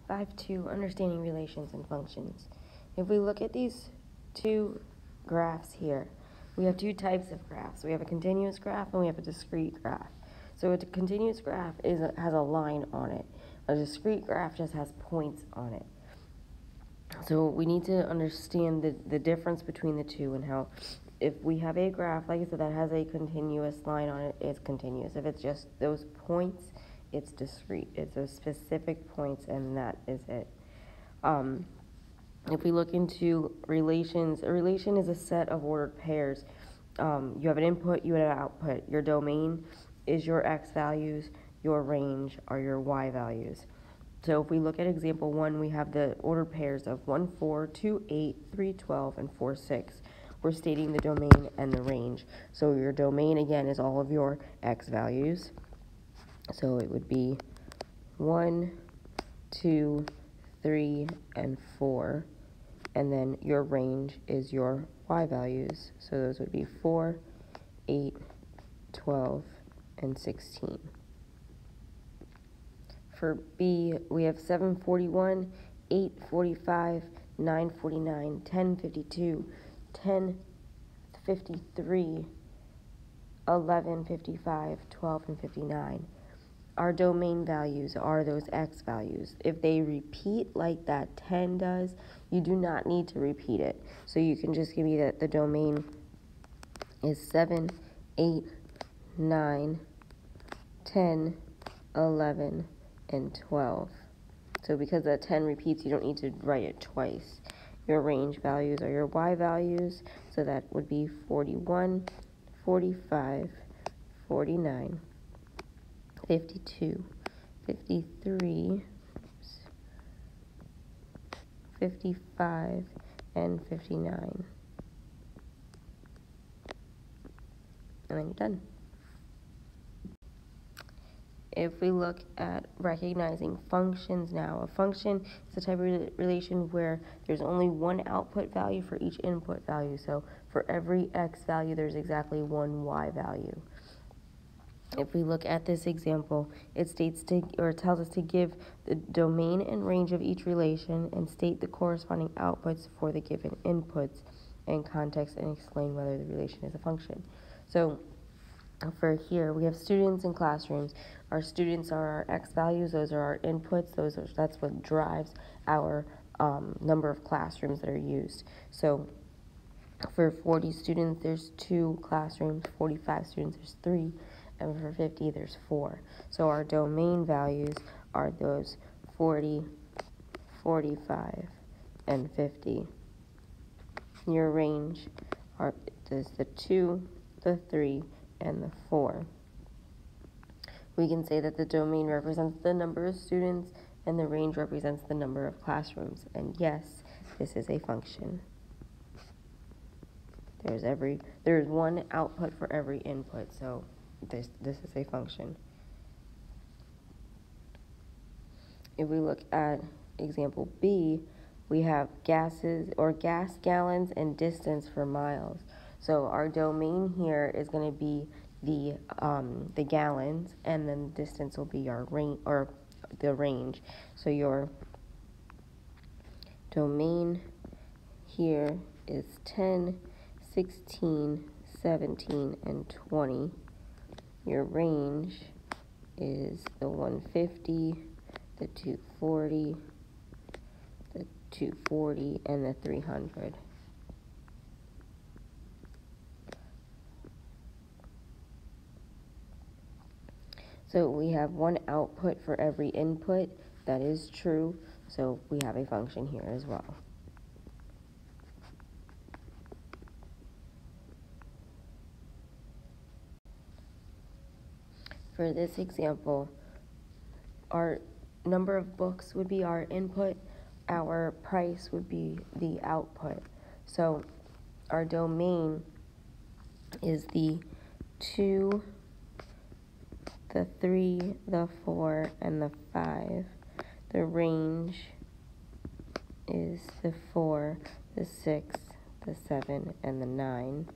5.2, Understanding Relations and Functions. If we look at these two graphs here, we have two types of graphs. We have a continuous graph and we have a discrete graph. So a continuous graph has a line on it. A discrete graph just has points on it. So we need to understand the difference between the two and how, if we have a graph, like I said, that has a continuous line on it, it's continuous. If it's just those points, it's discrete. It's those specific points, and that is it. If we look into relations, a relation is a set of ordered pairs. You have an input, you have an output. Your domain is your x values, your range are your y values. So if we look at example 1, we have the ordered pairs of 1, 4, 2, 8, 3, 12, and 4, 6. We're stating the domain and the range. So your domain, again, is all of your x values. So it would be 1, 2, 3, and 4. And then your range is your y values. So those would be 4, 8, 12, and 16. For B, we have 741, 845, 949, 1052, 1053, 1155, 12, and 59. Our domain values are those x values. If they repeat like that 10 does, you do not need to repeat it. So you can just give me that the domain is 7, 8, 9, 10, 11, and 12. So because that 10 repeats, you don't need to write it twice. Your range values are your y values, so that would be 41, 45, 49, 52, 53, 55, and 59. And then you're done. If we look at recognizing functions now, a function is a type of relation where there's only one output value for each input value. So for every x value, there's exactly one y value. If we look at this example, it tells us to give the domain and range of each relation and state the corresponding outputs for the given inputs in context and explain whether the relation is a function. So for here, we have students and classrooms. Our students are our x values. Those are our inputs. That's what drives our number of classrooms that are used. So for 40 students, there's 2 classrooms. 45 students, there's 3. And for 50, there's 4. So our domain values are those 40, 45, and 50. Your range is the 2, the 3, and the 4. We can say that the domain represents the number of students and the range represents the number of classrooms. And yes, this is a function. There's one output for every input, so this is a function. If we look at example B, we have gases or gas gallons and distance for miles. So our domain here is going to be the gallons, and then the distance will be our range or the range. So your domain here is 10, 16, 17, and 20. Your range is the 150, the 240, the 240, and the 300. So we have one output for every input. That is true. So we have a function here as well. For this example, our number of books would be our input, our price would be the output. So our domain is the 2, the 3, the 4, and the 5. The range is the 4, the 6, the 7, and the 9.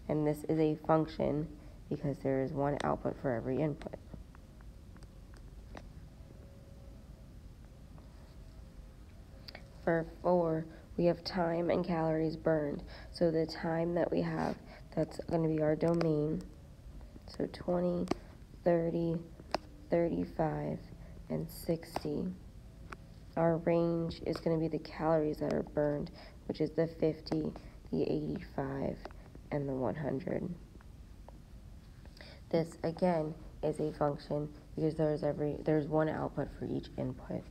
And this is a function because there is one output for every input. for 4, we have time and calories burned. So the time that we have, that's going to be our domain. So 20, 30, 35, and 60. Our range is going to be the calories that are burned, which is the 50, the 85, and the 100. This, again, is a function because there's one output for each input.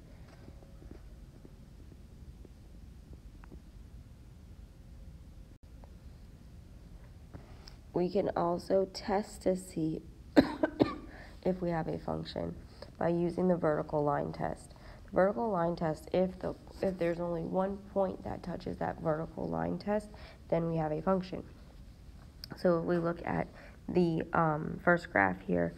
We can also test to see if we have a function by using the vertical line test. The vertical line test, if there's only one point that touches that vertical line test, then we have a function. So if we look at the first graph here,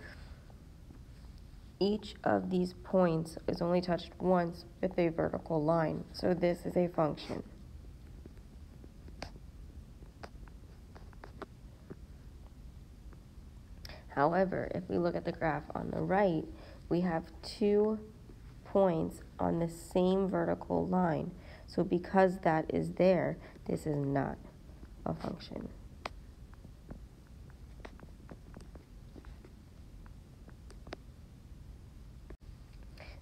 each of these points is only touched once with a vertical line. So this is a function. However, if we look at the graph on the right, we have 2 points on the same vertical line. So because that is there, this is not a function.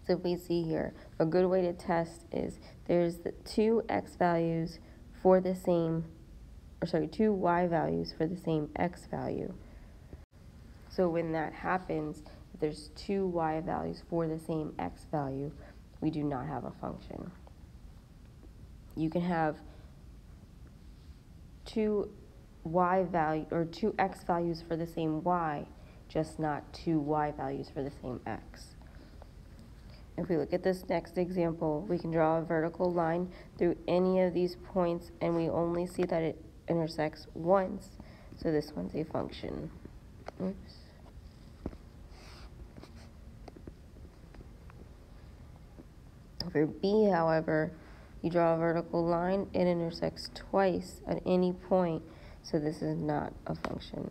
So if we see here, a good way to test is there's the 2 x values for the same, 2 y values for the same x value. So when that happens, if there's 2 y values for the same x value, we do not have a function. You can have 2 x values for the same y, just not 2 y values for the same x. If we look at this next example, we can draw a vertical line through any of these points, and we only see that it intersects once. So this one's a function. Oops. For B, however, you draw a vertical line, it intersects twice at any point, so this is not a function.